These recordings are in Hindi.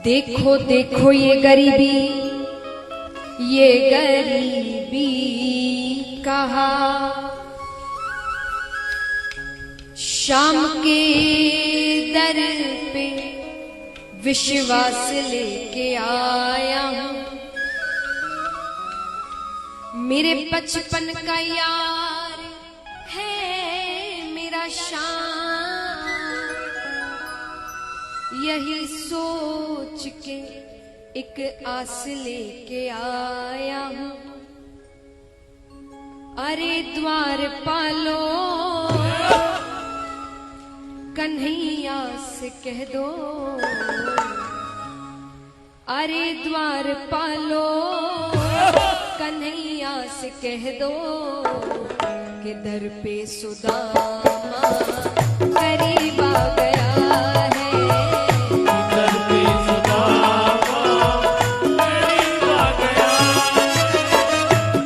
देखो देखो ये गरीबी कहा शाम के दर पे विश्वास लेके आया हूं। मेरे बचपन का यार है मेरा शान, यही सोच के एक आस लेके आया हूं। अरे द्वार पालो कन्हैया से कह दो, अरे द्वार पालो कन्हैया से कह दो कि दर पे सुदामा करीब आ गया है। दर पे सुदामा करीब आ गया है।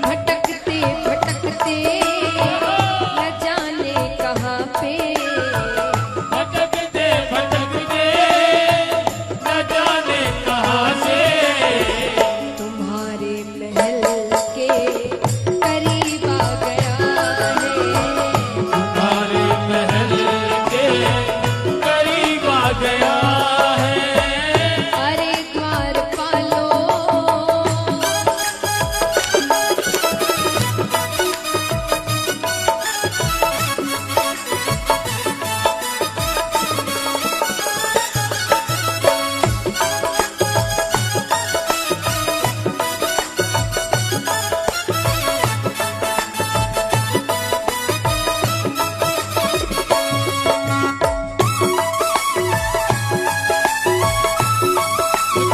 भटकते भटकते न जाने कहाँ पे, भटकते भटकते न जाने कहाँ से तुम्हारे महल के करीब आ गया है। तुम्हारे महल के करीब आ गया है। अरे द्वार पालो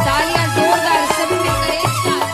तालियां जोरदार सभी मिलकर एक साथ।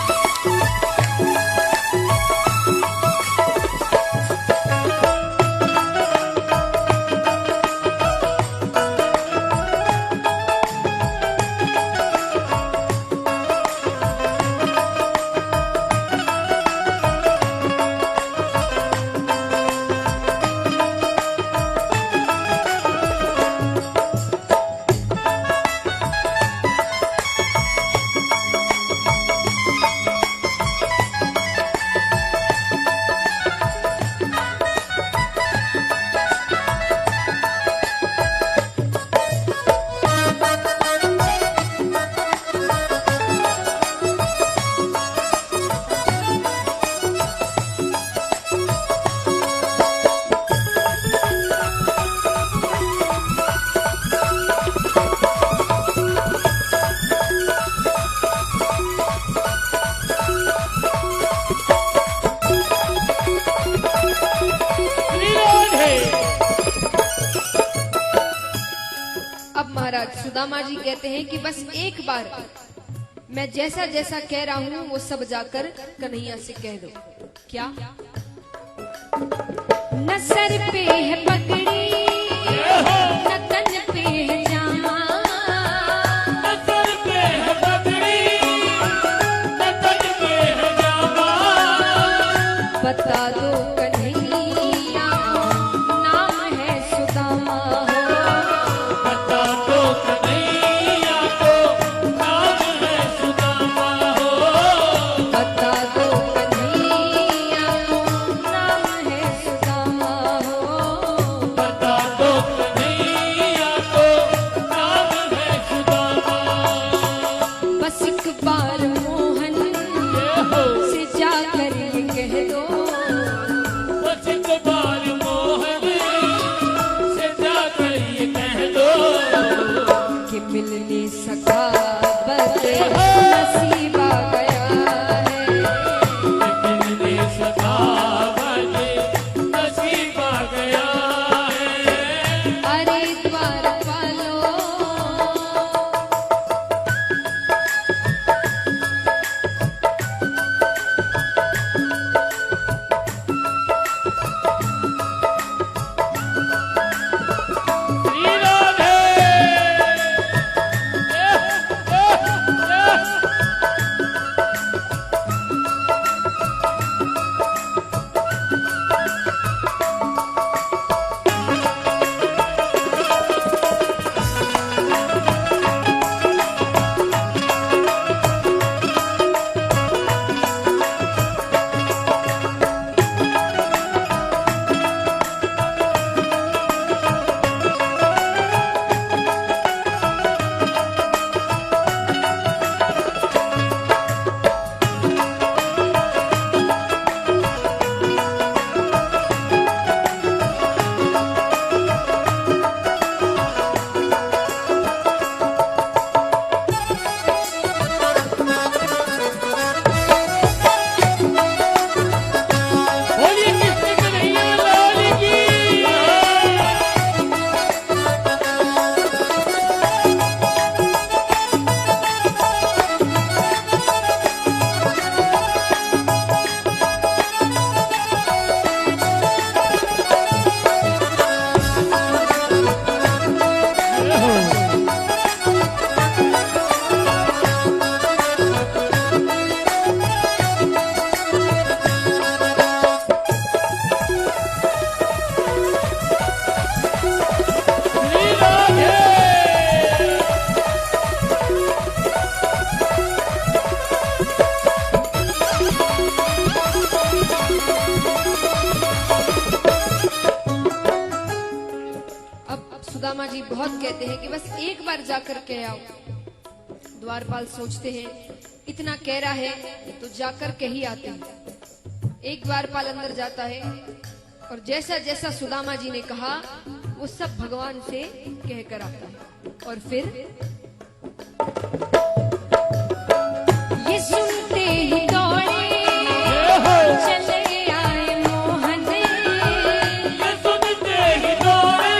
विरोध है। अब महाराज सुदामा जी कहते हैं कि बस एक बार मैं जैसा जैसा कह रहा हूं वो सब जाकर कन्हैया से कह दो। क्या? न सर पे है पगड़ी न तन पे है जामा, न सर पे है पगड़ी, न तन पे है जामा। बता दो कन्हैया नाम है सुदामा हो। बता दो कन्हैया को नाम है सुदामा हो। बता दो कन्हैया को नाम है सुदामा हो। बता दो कन्हैया को नाम है सुदामा। बस एक बार मोहन से जाकर ये कह दो, बस एक बार मोहन से जाकर ये कह दो कि मिलने सका बस नसीब आ गया है। मिलने सका बजे नसीब आ गया है। अरे द्वार पालो विरोध है। बहुत कहते हैं कि बस एक बार जाकर कह आओ। द्वारपाल सोचते हैं इतना कह रहा है तो जाकर कह ही आते हैं। एक द्वारपाल अंदर जाता है और जैसा जैसा सुदामा जी ने कहा वो सब भगवान से कह कर आता है। और फिर ये सुनते ही दौड़े चले आए मोहन, ये सुनते ही दौड़े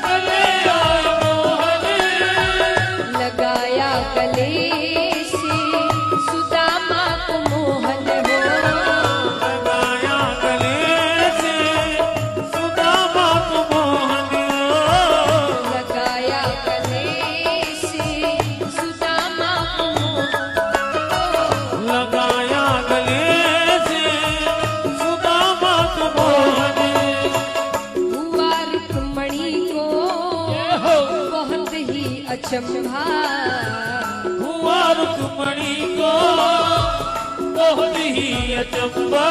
चले आए मोहन, लगाया गले से सुदामा को मोहन हो। लगाया गले से सुदामा को मोहन, लगाया गले से सुदामा को लगाया गले से सुदामा को मोहन। हुआ रुक्मणी को बहुत ही अचंभा, हुआ रुक्मणी को बहुत ही अचंबा,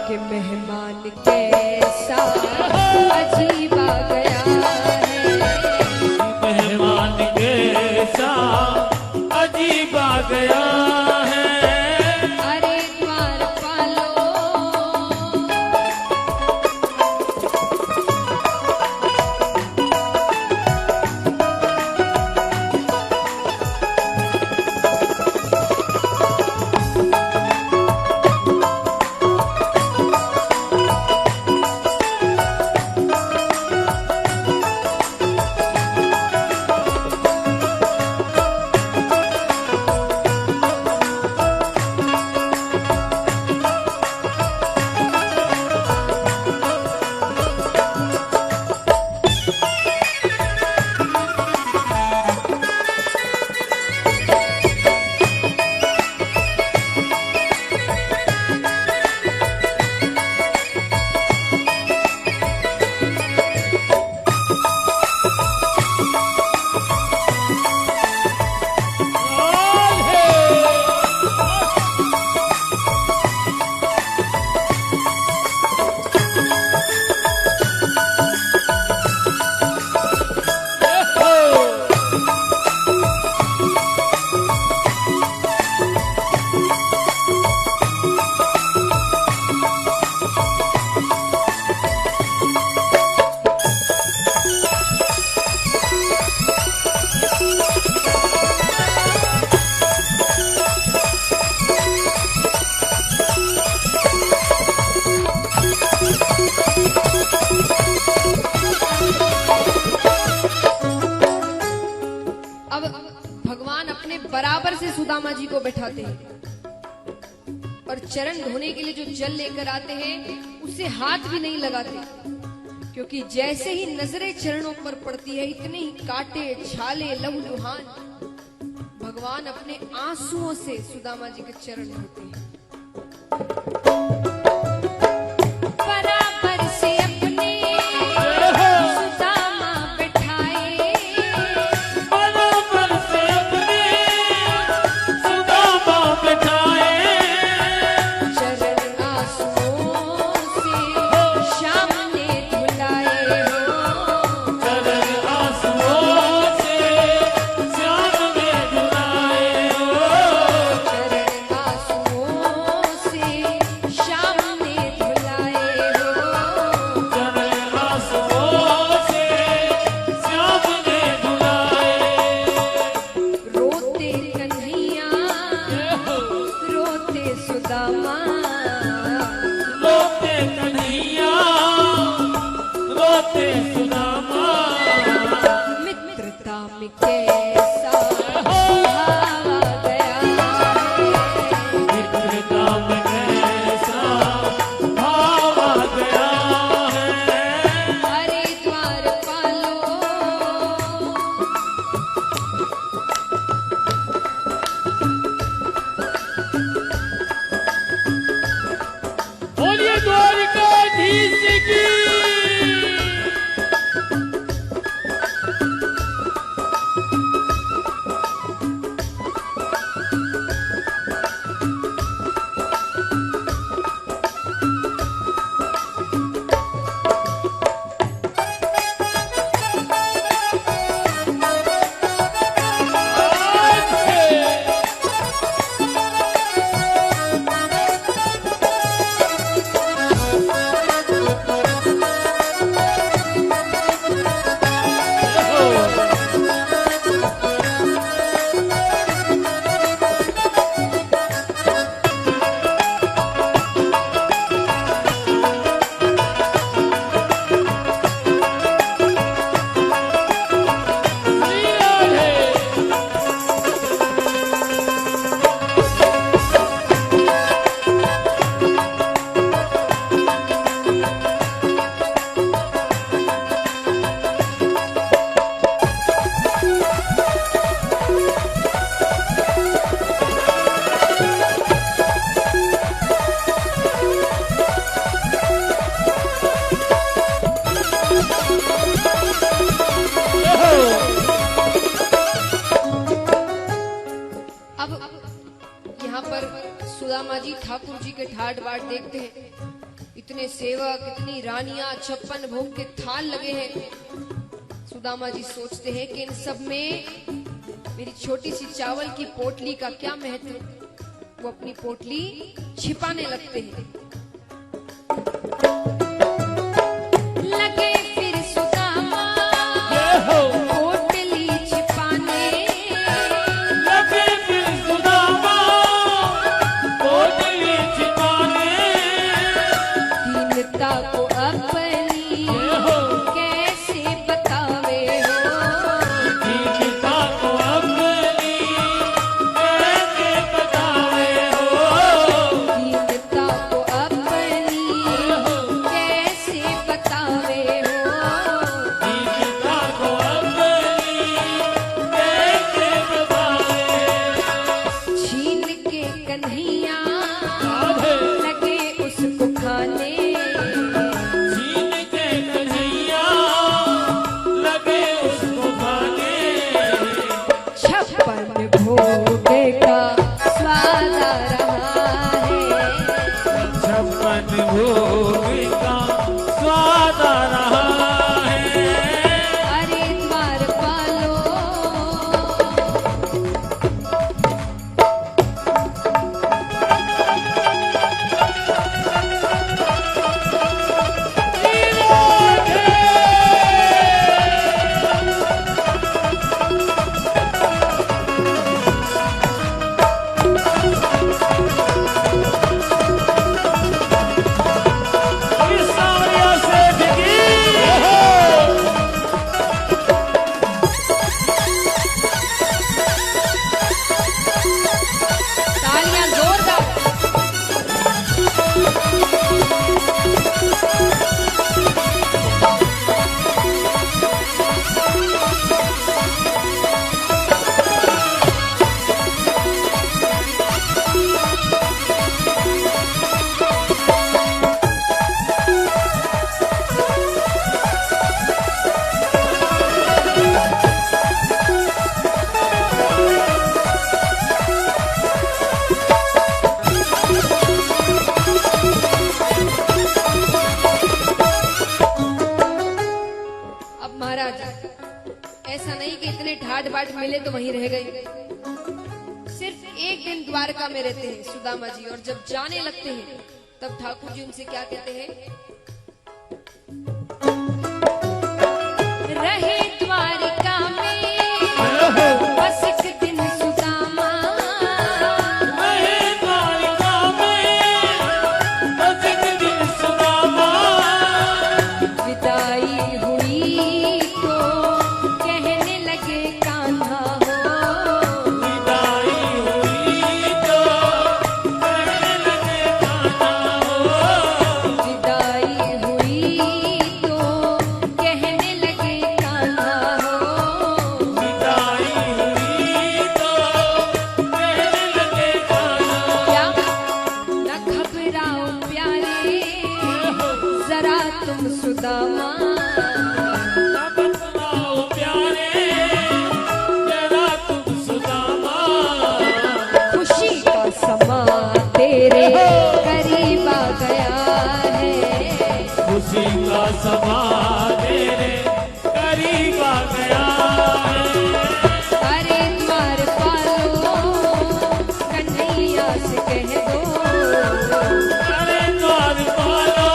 कि मेहमान कैसा अजीब आ गया है। मेहमान कैसा अजीब आ गया है। अरे द्वारपालो अब भगवान अपने बराबर से सुदामा जी को बैठाते हैं और चरण धोने के लिए जो जल लेकर आते हैं उसे हाथ भी नहीं लगाते, क्योंकि जैसे ही नजरें चरणों पर पड़ती है इतने ही कांटे छाले लहूलुहान भगवान अपने आंसुओं से सुदामा जी के चरण धोते हैं। बराबर से अपने सुदामा बैठाए, बराबर से अपने सुदामा बैठाए, चरण आंसुओं से श्याम ने धुलाए हो। चरण आंसुओं से श्याम ने धुलाए हो। चरण आंसुओं से श्याम जी ठाकुर जी के ठाट बाट देखते हैं, इतने सेवक, इतनी रानियां, 56 भोग के थाल लगे हैं। सुदामा जी सोचते हैं कि इन सब में मेरी छोटी सी चावल की पोटली का क्या महत्व। वो अपनी पोटली छिपाने लगते हैं। लगे फिर सुदामा पोटली छिपाने, लगे फिर सुदामा पोटली छिपाने, दीनता को अपनी कैसे बतावे हो, दीनता को अपनी कैसे बतावे हो, दीनता को अपनी कैसे बतावे हो। दीनता को अपनी कैसे बतावे, छीन के कन्हैया लगे उसको खाने, छीन के कन्हैया लगे उसको खाने, 56 भोगे का स्वाद आ रहा है, 56 भोग का स्वाद आ रहा है। अरे द्वारपालो सावरिया सेठ की तालियां जोरदार। अब महाराज ऐसा नहीं कि इतने ठाट बाट मिले तो वहीं रह गए। सिर्फ एक दिन द्वारका में रहते हैं सुदामा जी, और जब जाने लगते हैं तब ठाकुर जी उनसे क्या कहते हैं, रहे द्वारिका में बस एक दिन सुदामा, रहे द्वारिका में बस एक दिन सुदामा, विदाई हुई तो कहने लगे कान्हा हो, विदाई हुई तो कहने लगे कान्हा हो, विदाई हुई तो कहने लगे कान्हा हो। विदाई हुई तो कहने लगे कान्हा, क्या न घबराओ प्यारे जरा तुम सुदामा, बताओ प्यारे जरा तुम सुदामा, खुशी का समा तेरे करीब आ गया है, खुशी का समा तेरे करीब आ गया है। अरे द्वारपालो कन्हैया से कह दो, अरे द्वारपालो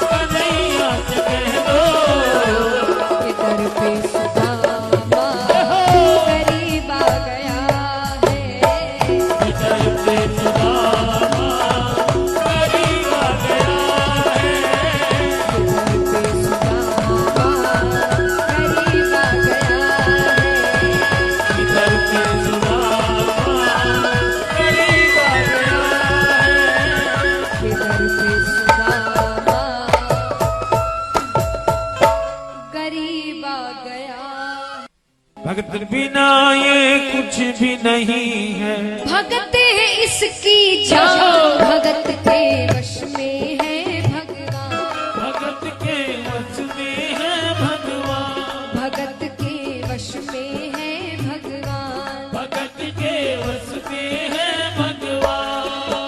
कन्हैया से कह दो, इधर पे सुदामा करीब आ गया है, इधर पे सुदामा करीब आ गया है, इधर पे सुदामा करीब आ गया है, इधर पे सुदामा करीब आ गया है। इधर पे सुदामा करीब आ गया। भक्त बिना ये कुछ भी नहीं है, भगत इसकी जान भगत के वश में है भगवान, भगत के वश में है भगवान, भगत के वश में है भगवान, भगत के वश में है भगवान।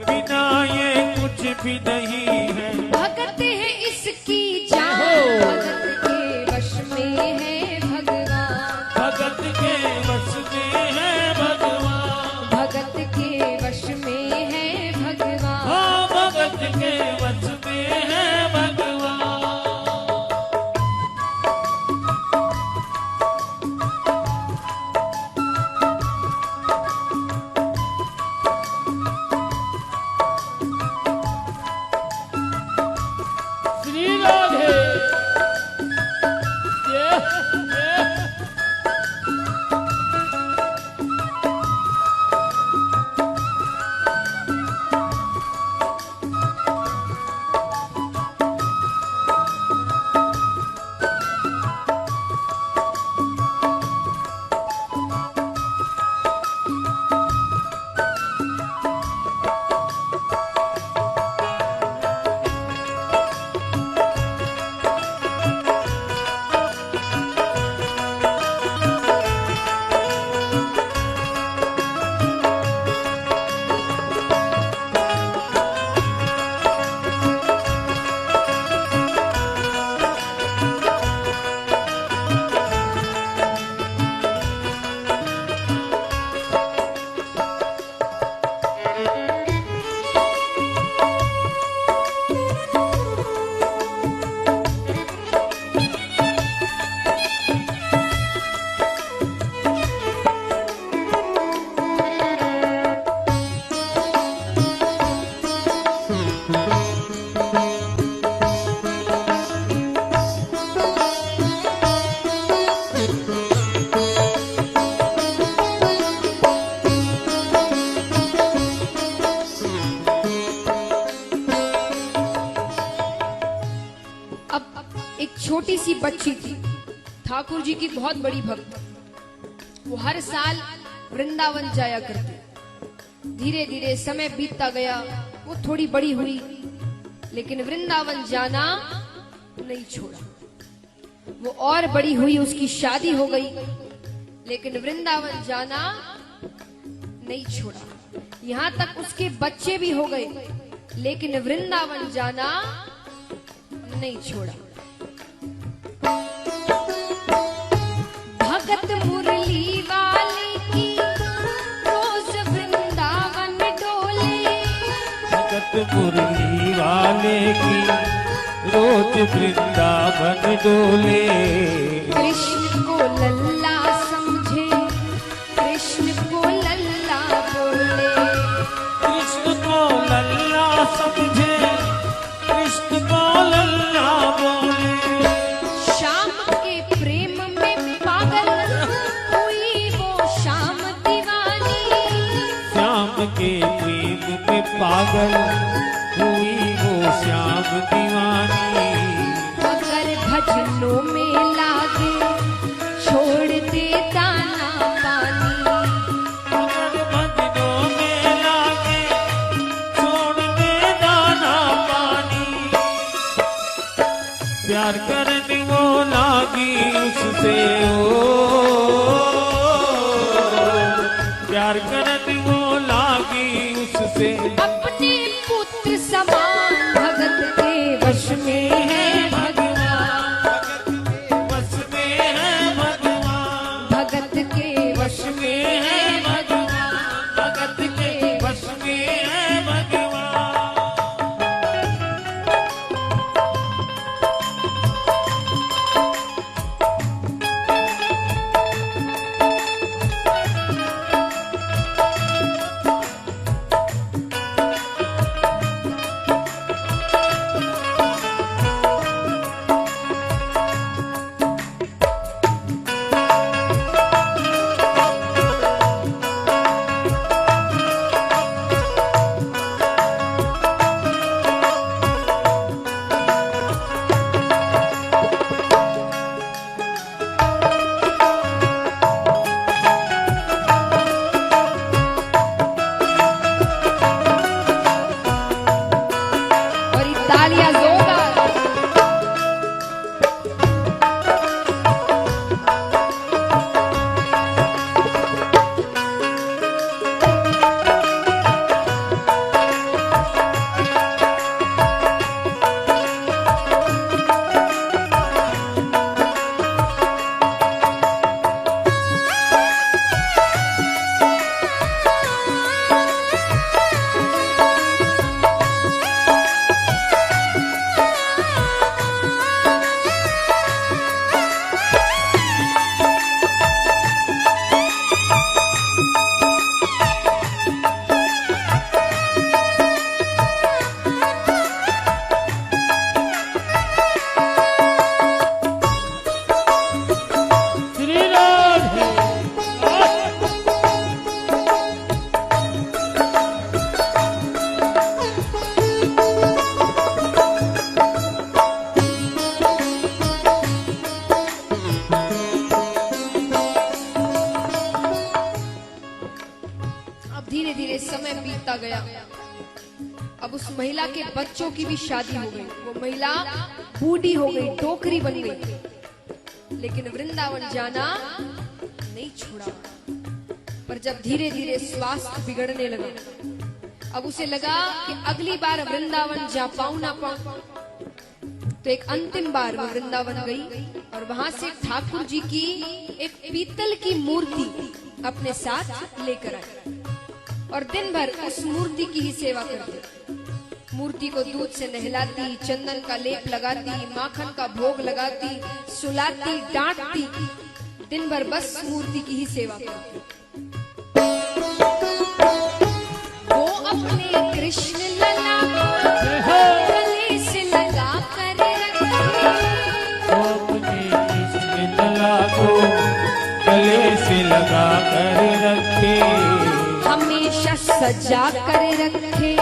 बिना ये कुछ भी नहीं है। भगत है इसकी जान, भगत के वश में है भगवान, भगत के वश में है भगवान, भगत के वश में है भगवान। हाँ भगत के वश में है भगवान। श्री राधे छोटी सी बच्ची थी, ठाकुर जी की बहुत बड़ी भक्त। वो हर साल वृंदावन जाया करती। धीरे धीरे समय बीतता गया, वो थोड़ी बड़ी हुई, लेकिन वृंदावन जाना नहीं छोड़ा। वो और बड़ी हुई, उसकी शादी हो गई, लेकिन वृंदावन जाना नहीं छोड़ा। यहाँ तक उसके बच्चे भी हो गए, लेकिन वृंदावन जाना नहीं छोड़ा। भगत मुरली वाले की रोज वृंदावन डोले, भगत मुरली वाले की रोज वृंदावन डोले। कृष्ण को लल्ला समझे, कृष्ण को लल्ला बोले, कृष्ण को लल्ला समझे, कृष्ण को लल्ला बोले। श्याम के प्रेम में पागल हुई वो श्याम दीवानी, श्याम के प्रेम में पागल हुई वो श्याम दीवानी। मगर भजनों में लागे छोड़ दे दाना पानी, मगर भजनों में लागे छोड़ दे दाना पानी। प्यार करने वो लागी उससे प्यार करने वो लागी उससे। अपने पुत्र समान भगत के वश में है भगवान, वश में है भगवान, भगत के वश में है भगवान, भगत के वश में है भगवान। महिला के बच्चों की भी शादी हो गई। वो महिला बूढ़ी हो गई, डोकरी बन गई, लेकिन वृंदावन जाना नहीं छोड़ा। पर जब धीरे धीरे स्वास्थ्य बिगड़ने लगा, अब उसे लगा कि अगली बार वृंदावन जा पाऊं ना पाऊं, तो एक अंतिम बार वो वृंदावन गई और वहां से ठाकुर जी की एक पीतल की मूर्ति अपने साथ लेकर आई और दिन भर उस मूर्ति की ही सेवा करती। मूर्ति को दूध से नहलाती, चंदन का लेप लगाती, माखन का भोग लगाती, सुलाती, डांटती, दिन भर बस मूर्ति की ही सेवा करती। वो अपने कृष्ण लला को गले से लगा कर वो अपने कृष्ण लला को गले से लगा कर रखे, हमेशा सजा कर रखे,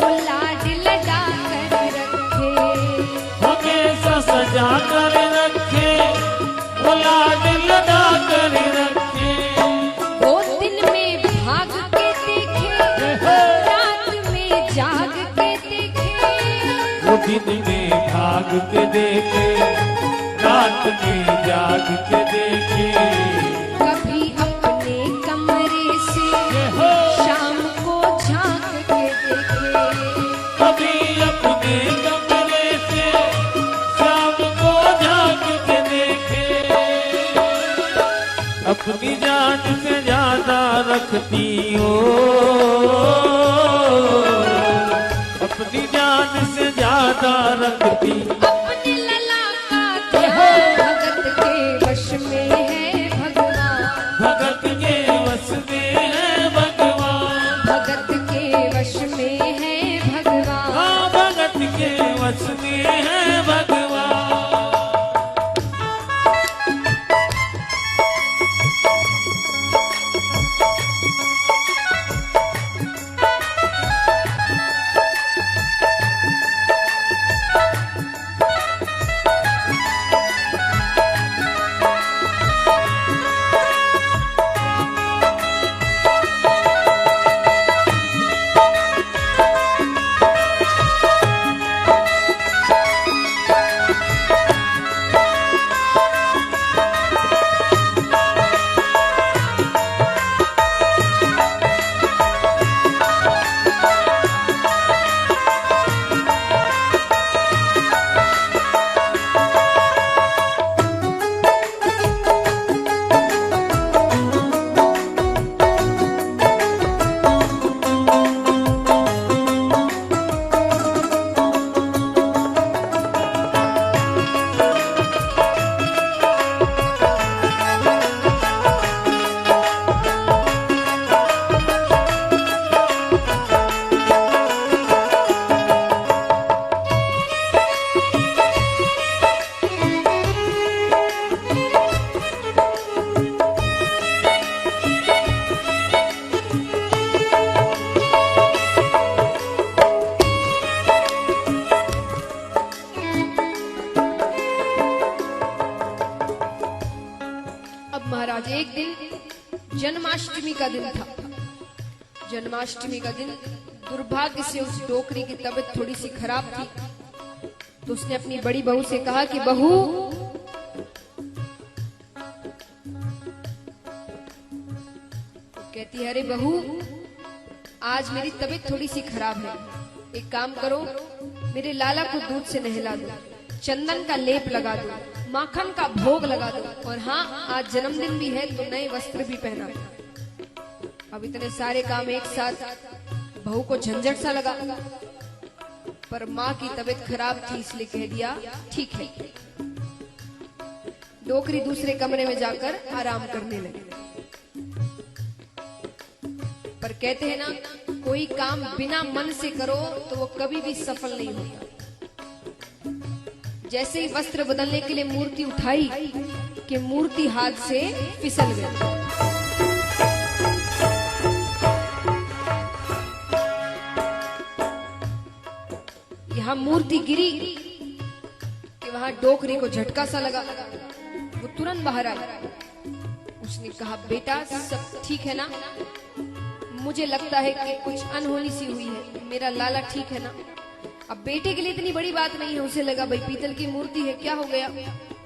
वो लाड लगा कर रखे, हमेशा सजा कर रखे, वो लाड लगा कर रखे। वो दिन में भाग के देखे, रात में जाग के देखे, वो दिन में भाग के देखे, रात में जाग के देखे। कभी अपने कमरे से शाम को झांक के देखे, कभी अपने कमरे से शाम को झांक के देखे। अपनी जान से ज्यादा रखती हो, अपनी जान से ज्यादा रखती। अपने लला का ध्यान भगत के वश में है भगवान, भगत के वश में है भगवान, भगत के वश में है भगवान। हाँ भगत के वश में है भगवान। महाराज एक दिन जन्माष्टमी का दिन था। जन्माष्टमी का दिन दुर्भाग्य से उस डोकरी की तबीयत थोड़ी सी खराब थी, तो उसने अपनी बड़ी बहू से कहा कि बहू, कहती है अरे बहू, आज मेरी तबीयत थोड़ी सी खराब है, एक काम करो, मेरे लाला को दूध से नहला दो, चंदन का लेप लगा दो, माखन का भोग लगा दो, और हाँ आज जन्मदिन भी है तो नए वस्त्र भी पहना दो। अब इतने सारे काम एक साथ बहू को झंझट सा लगा, पर माँ की तबीयत खराब थी इसलिए कह दिया ठीक है। डोकरी दूसरे कमरे में जाकर आराम करने लगे। पर कहते हैं ना, कोई काम बिना मन से करो तो वो कभी भी सफल नहीं होता। जैसे ही वस्त्र बदलने के लिए मूर्ति उठाई कि मूर्ति हाथ से फिसल गई। यहाँ मूर्ति गिरी कि वहां डोकरी को झटका सा लगा, वो तुरंत बाहर आई। उसने कहा बेटा सब ठीक है ना? मुझे लगता है कि कुछ अनहोनी सी हुई है। मेरा लाला ठीक है ना। अब बेटे के लिए इतनी बड़ी बात नहीं है, उसे लगा भाई पीतल की मूर्ति है, क्या हो गया।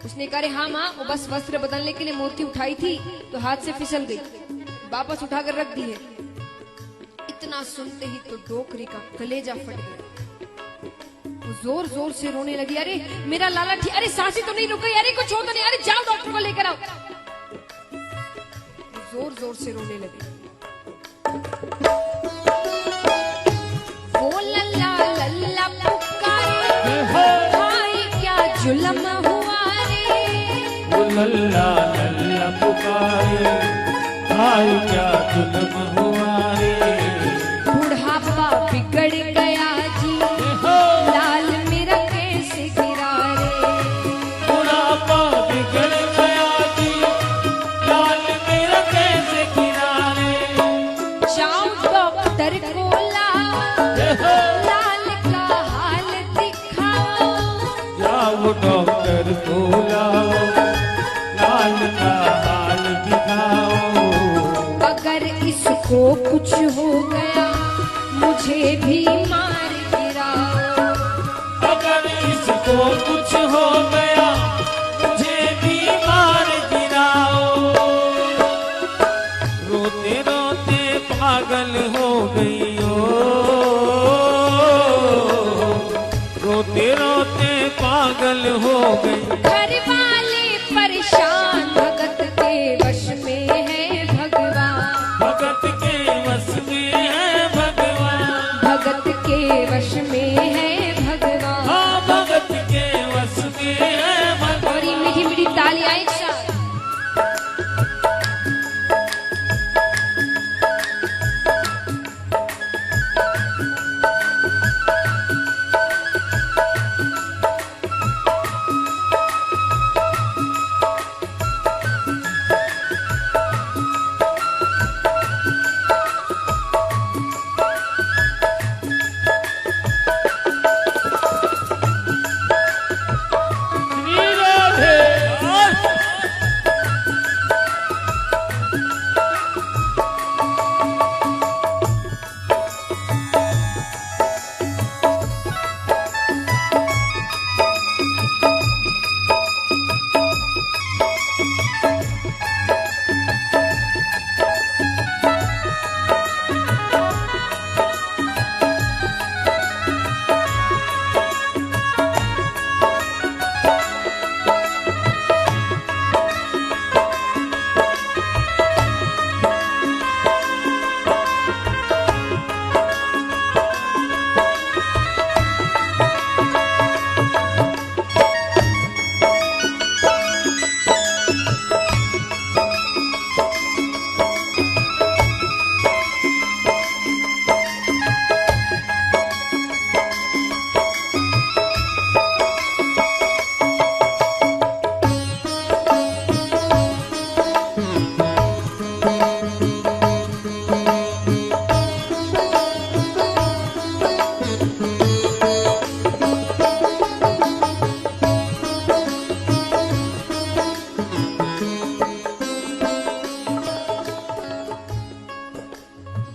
उसने कहा रे हाँ माँ, वो बस वस्त्र बदलने के लिए मूर्ति उठाई थी तो हाथ से फिसल गई, वापस उठाकर रख दी है। इतना सुनते ही तो डोकरी का कलेजा फट गया, वो जोर जोर से रोने लगी। अरे मेरा लाला ठीक, अरे सांसें तो नहीं रुक गई, अरे कुछ हो तो नहीं, अरे जाओ डॉक्टर को लेकर आओ। जोर जोर से रोने लगी। वो लल्ला लल्ला पुकारे, हाय क्या जुल्म हुआ रे। वो लल्ला लल्ला पुकारे, हाय क्या जुल्म हुआ रे। बुढ़ापा बिगड़ गया जी, लाल मेरा कैसे गिरा रे। बुढ़ापा बिगड़ गया जी, लाल मेरा कैसे गिरा रे। जाओ डॉक्टर को लाओ, लाल का हाल दिखाओ। जाओ डॉक्टर को लाओ, लाल का हाल दिखाओ। अगर इसको कुछ हो गया मुझे भी मार गिराओ। अगर इसको कुछ हो गया मुझे भी मार गिराओ। रोते रोते पागल हो गई हो, रोते रोते पागल हो गई। घर वाले परेशान, भगत के वश में है भगवान। भगत के वश में है भगवान। भगत के वश में है भगवान। हाँ भगत के वश में है भगवान। और ये मीठी मीठी तालियां एक साथ। श्री राधे।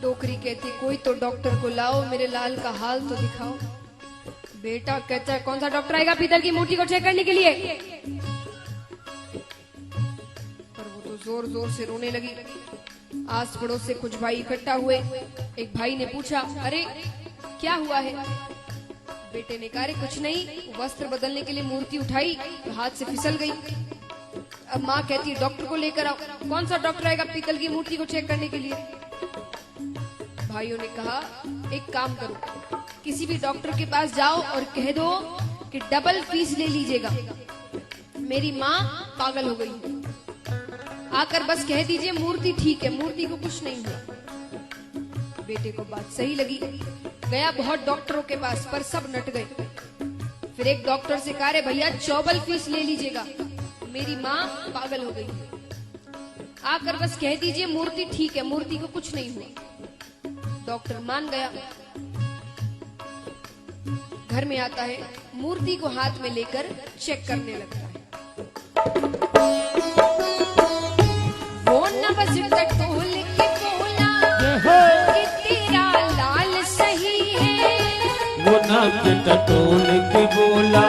डोकरी कहती कोई तो डॉक्टर को लाओ, मेरे लाल का हाल तो दिखाओ। बेटा कहता है कौन सा डॉक्टर आएगा पीतल की मूर्ति को चेक करने के लिए। पर वो तो जोर जोर से रोने लगी। आस पड़ोस से कुछ भाई इकट्ठा हुए। एक भाई ने पूछा अरे क्या हुआ है। बेटे ने कहा कुछ नहीं, वस्त्र बदलने के लिए मूर्ति उठाई तो हाथ से फिसल गई। अब माँ कहती है डॉक्टर को लेकर आओ। कौन सा डॉक्टर आएगा पीतल की मूर्ति को चेक करने के लिए। भाइयों ने कहा एक काम करो, किसी भी डॉक्टर के पास जाओ और कह दो कि डबल फीस ले लीजिएगा, मेरी माँ पागल हो गई। आकर बस कह दीजिए मूर्ति ठीक है, मूर्ति को कुछ नहीं हुआ। बेटे को बात सही लगी, गया बहुत डॉक्टरों के पास पर सब नट गए। फिर एक डॉक्टर से कहा रे भैया चौबल फीस ले लीजिएगा, मेरी माँ पागल हो गई। आकर बस कह दीजिए मूर्ति ठीक है, मूर्ति को कुछ नहीं हुआ। डॉक्टर मान गया। घर में आता है, मूर्ति को हाथ में लेकर चेक करने लगता है। वो न बस टटोल के बोला कि तेरा लाल सही है, वो नक टटोल के बोला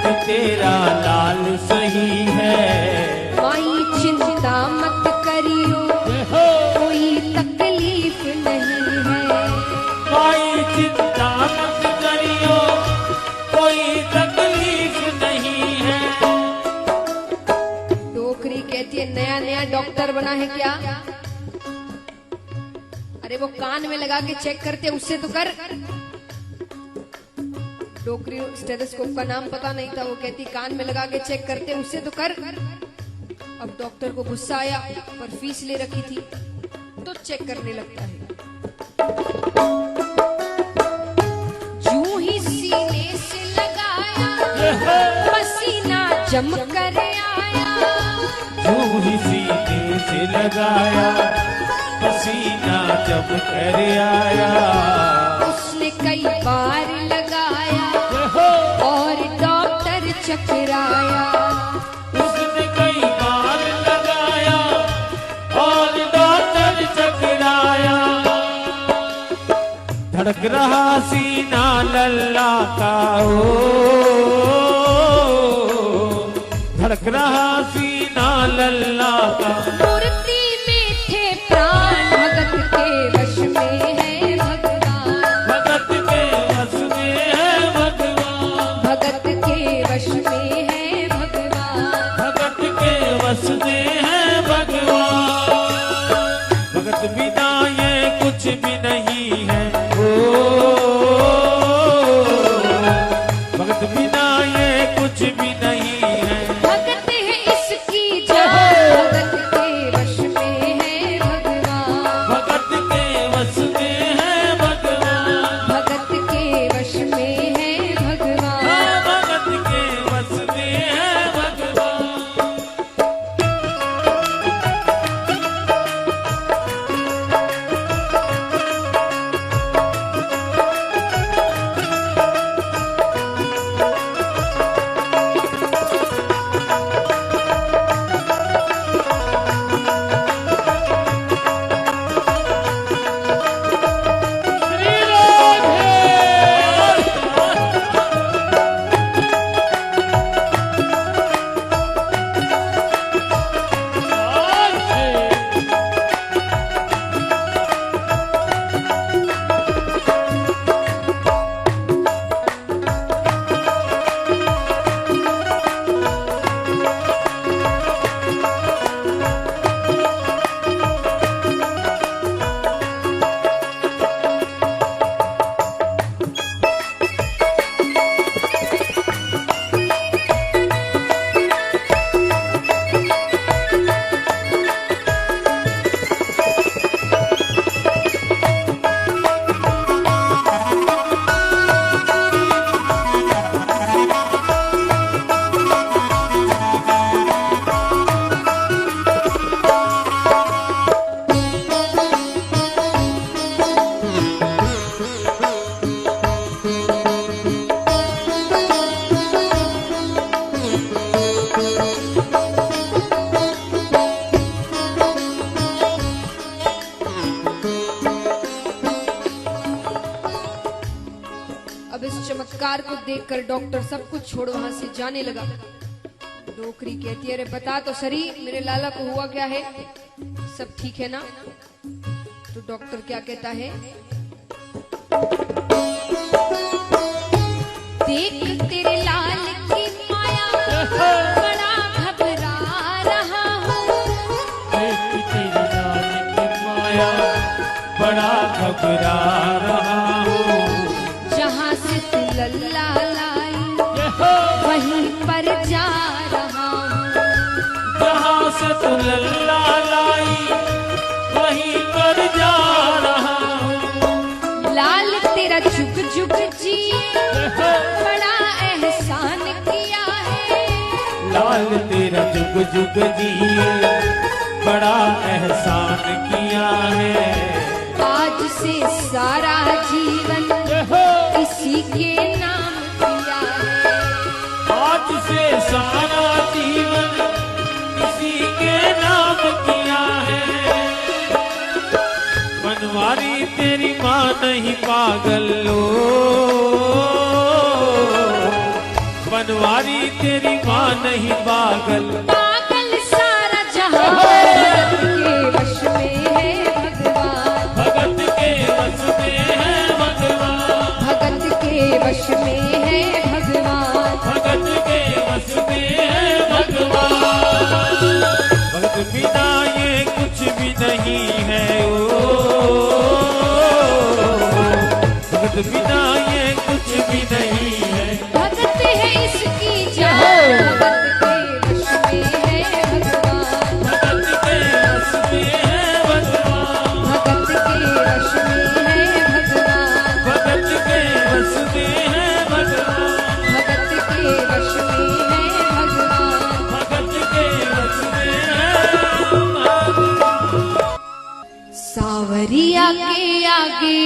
कि तेरा लाल सही है। माई चिंता मत करियो, कोई तकलीफ नहीं है। कोई चिंता मत करियो, कोई तकलीफ नहीं है। डोकरी कहती है नया नया डॉक्टर बना है क्या? अरे वो कान में लगा के चेक करते उससे तो कर। डोकरी स्टेथोस्कोप का नाम पता नहीं था, वो कहती कान में लगा के चेक करते उससे तो कर। अब डॉक्टर को गुस्सा आया, पर फीस ले रखी थी तो चेक करने लगता है। जूं ही सीने से लगाया, पसीना जम कर आया। यूं ही सीने से लगाया, पसीना जब कर आया। उसने कई बार लगाया और डॉक्टर चकराया। उसने कई बार लगाया और डॉक्टर चकराया। धड़क रहा सीना लल्ला का ओ, धड़क रहा सीना लल्ला का। मूर्ति में थे प्राण, भगत के वश में है भगवान। भगत के वश में है भगवान। भगत के वश में है भगवान। भगत के वश में है भगवान। भगत बिना ये कुछ भी नहीं है ओ, भगत बिना ये कुछ भी नहीं है। भगत है इसकी जान, भगत के वश में है भगवान। भगत के वश में है भगवान। भगत के वश में है भगवान। हाँ, भगत के वश में है भगवान। श्री राधे। अब इस चमत्कार को देखकर डॉक्टर सब कुछ छोड़ वहां से जाने लगा। डोकरी कहती है अरे बता तो सही मेरे लाला को हुआ क्या है, सब ठीक है ना? तो डॉक्टर क्या कहता है, देख तेरे लाल की माया, बड़ा घबरा रहा हूँ। देख तेरी लाल की माया, बड़ा घबरा रहा हूँ। जहाँ से तू लल्ला लाई वहीं पर जा रहा हूँ। जहाँ से तू लल्ला लाई वहीं पर जा रहा हूँ। लाल तेरा जुग जुग जी बड़ा एहसान किया है। लाल तेरा जुग जुग जिए बड़ा एहसान किया है। आज से सारा जीवन इसी के नाम किया है। आज से सारा जीवन इसी के नाम किया है। बनवारी तेरी माँ माँ नहीं पागल लो, बनवारी तेरी माँ नहीं पागल। पागल सारा जहां भगत के वश में है भगवान, भगत के वश में है भगवान, भगत के वश में है भगवान, भगत के वश में है भगवान। भगत बिना ये कुछ भी नहीं है ओ, भगत बिना ये कुछ भी नहीं है। भगत है इसकी जान, भगत के वश में है भगवान, भगत के वश में है भगवान, भगत के वश में है भगवान, भगत के वश में है भगवान, भगत के वश में है भगवान। भगत के वश में है भगवान। सावरिया के आगे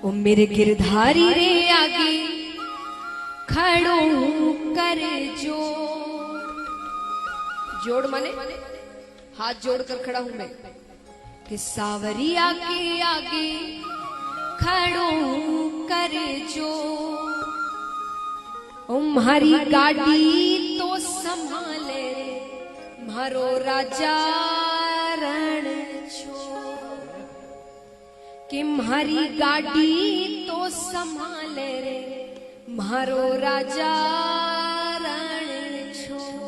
ओ मेरे गिरधारी रे आगे खड़ो कर जोड़ माने हाथ जोड़कर खड़ा हूं मैं कि सावरिया के आगे खड़ो कर तुम्हारी गाड़ी तो संभाले मारो राजा रण छोड़, कि मारी गाड़ी तो संभाले रे मारो राजा रण छोड़।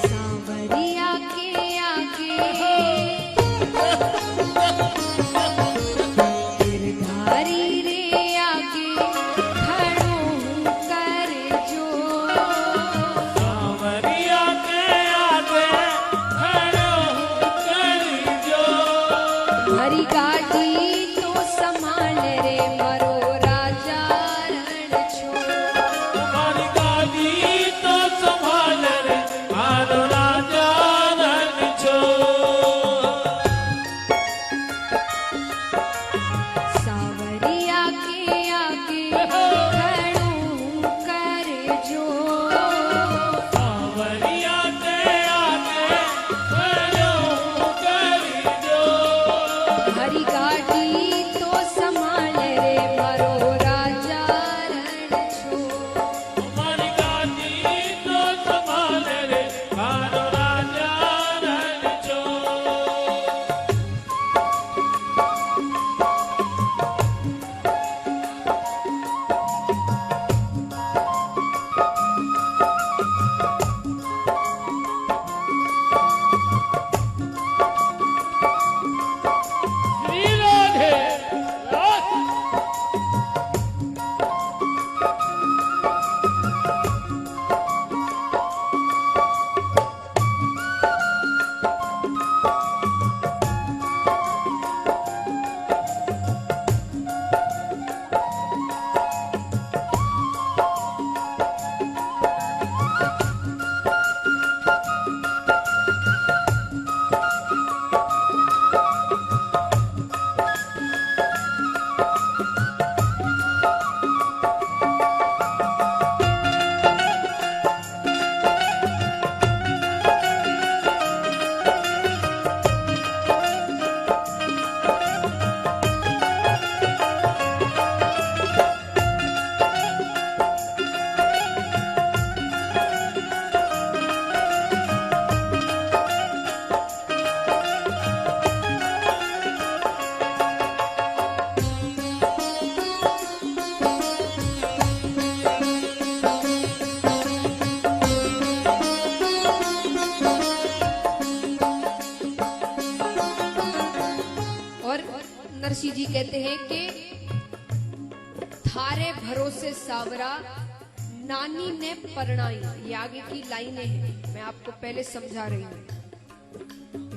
सावरिया के आगे गिरधारी रे आगे खड़ो कर सावरिया के आगे खड़ो कर जो, हरी गाड़ी तो संभाल रे मारो राजा रण छोड़। तुम्हारी गाड़ी तो संभाल रे मारो राजा रण छोड़। सावरिया के आगे खड़ो कर सावरिया के आगे खड़ो कर जो, हरी गाड़ी तो संभाल रे मारो राजा रण छोड़। तुम्हारी गाड़ी तो संभाल रे मारो राजा रण छोड़। श्री राधे राधे। नरसिंह जी कहते हैं कि थारे भरोसे सावरा नानी ने परणाई। ये आगे की लाइनें हैं, मैं आपको पहले समझा रही हूँ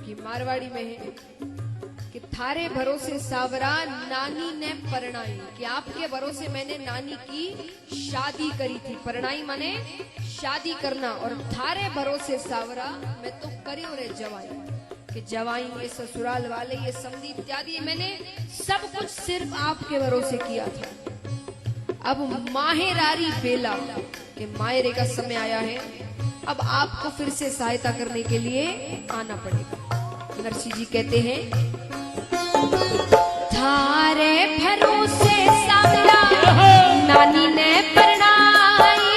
कि मारवाड़ी में है कि थारे भरोसे सावरा नानी ने परणाई, कि आपके भरोसे मैंने नानी की शादी करी थी। परणाई माने शादी करना, और थारे भरोसे सावरा मैं तो करियो रे जवाई, कि जवाई ये ससुराल वाले ये समधी इत्यादि मैंने सब कुछ सिर्फ आपके भरोसे किया था। अब माहेरारी बेला कि मायरे का समय आया है, अब आपको फिर से सहायता करने के लिए आना पड़ेगा। नरसिंह जी कहते हैं, थारे भरोसे सावरा नानी ने परणाई,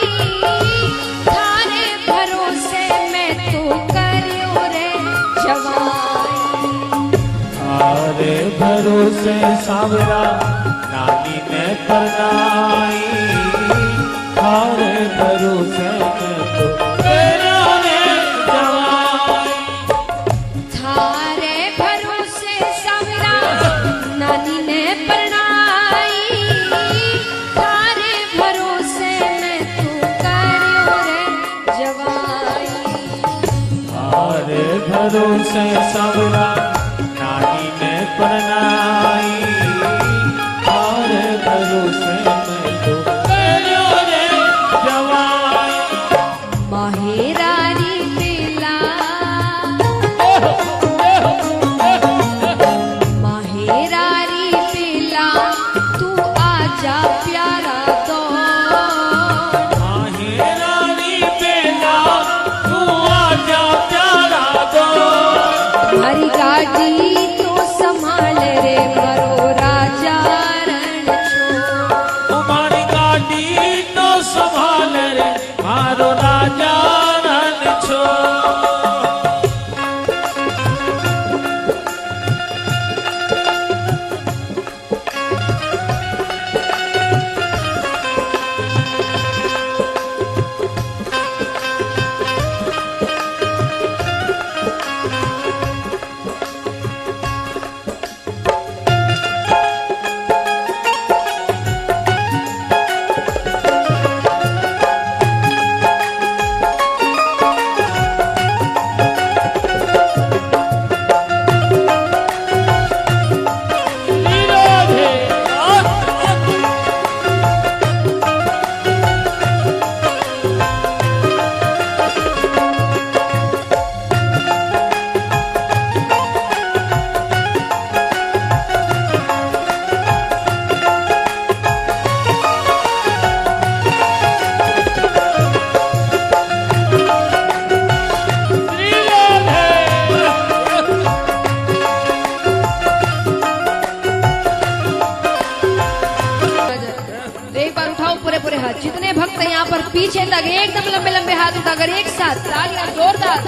थारे भरोसे मैं तो करियो रे जवाई। थारे भरोसे सावरा नानी ने परनाई, थारे भरोसे मैं तो करियो रे जवाई। थारे भरोसे सावरा नानी ने परणाई, थारे भरोसे मैं तो करियो रे जवाई। थारे भरोसे सावरा नानी ने परनाई, थारे भरोसे मैं तो करियो रे जवाई। माहेरारी बेला, माहेरारी बेला तू आजा प्यारा दो, माहेरानी बेला तू आजा प्यारा दो। हरी गाड़ी तो संभाल रे मरो राजा रण छो, तुम्हारी गाड़ी तो संभाल रे मारो राजा रण छो। एक बार उठाओ पूरे पूरे हाथ, जितने भक्त हैं यहाँ पर पीछे तक एकदम लंबे लंबे हाथ उठाकर एक साथ तालियां जोरदार।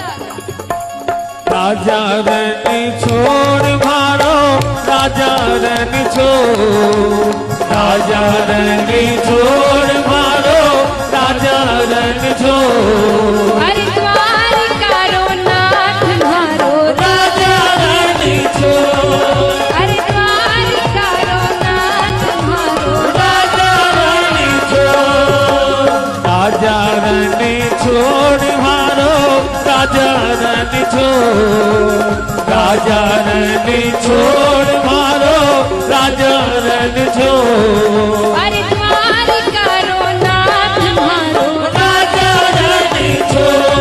राजा रन छोड़ मारो, राजा रन छोड़, राजा रन छोड़ मारो, राजा रन छोड़। हरिद्वार कारो नाथ मारो, राजा रन छोड़, हरिद्वार कारो नाथ मारो, राजा रन छोड़। राजा रन छोड़ मारो, राजा रन छोड़, राजा रन छोड़ मारो, राजा रन छोड़। हरिद्वार कारो नाथ मारो, राजा रन छोड़,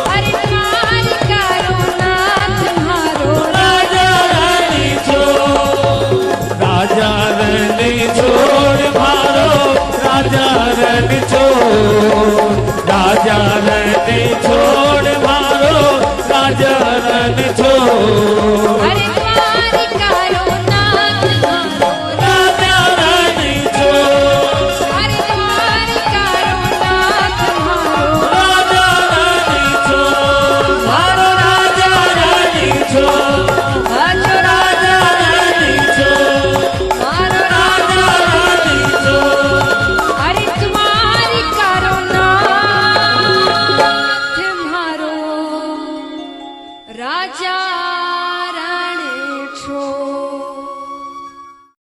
हरिद्वार कारो नाथ मारो, राजा रन छोड़। राजा रन छोड़ मारो, राजा रन छोड़, राजा रन छोड़ मारो, राजा रन छोड़। हरिद्वार कारो नाथ मारो, राजा रन छोड़, हरिद्वार कारो नाथ मारो, राजा रन छोड़, मारो राजा रन छोड़, भजो राजा रन छोड़, मारो राजा रन छोड़। हरिद्वार कारो नाथ मारो, राजा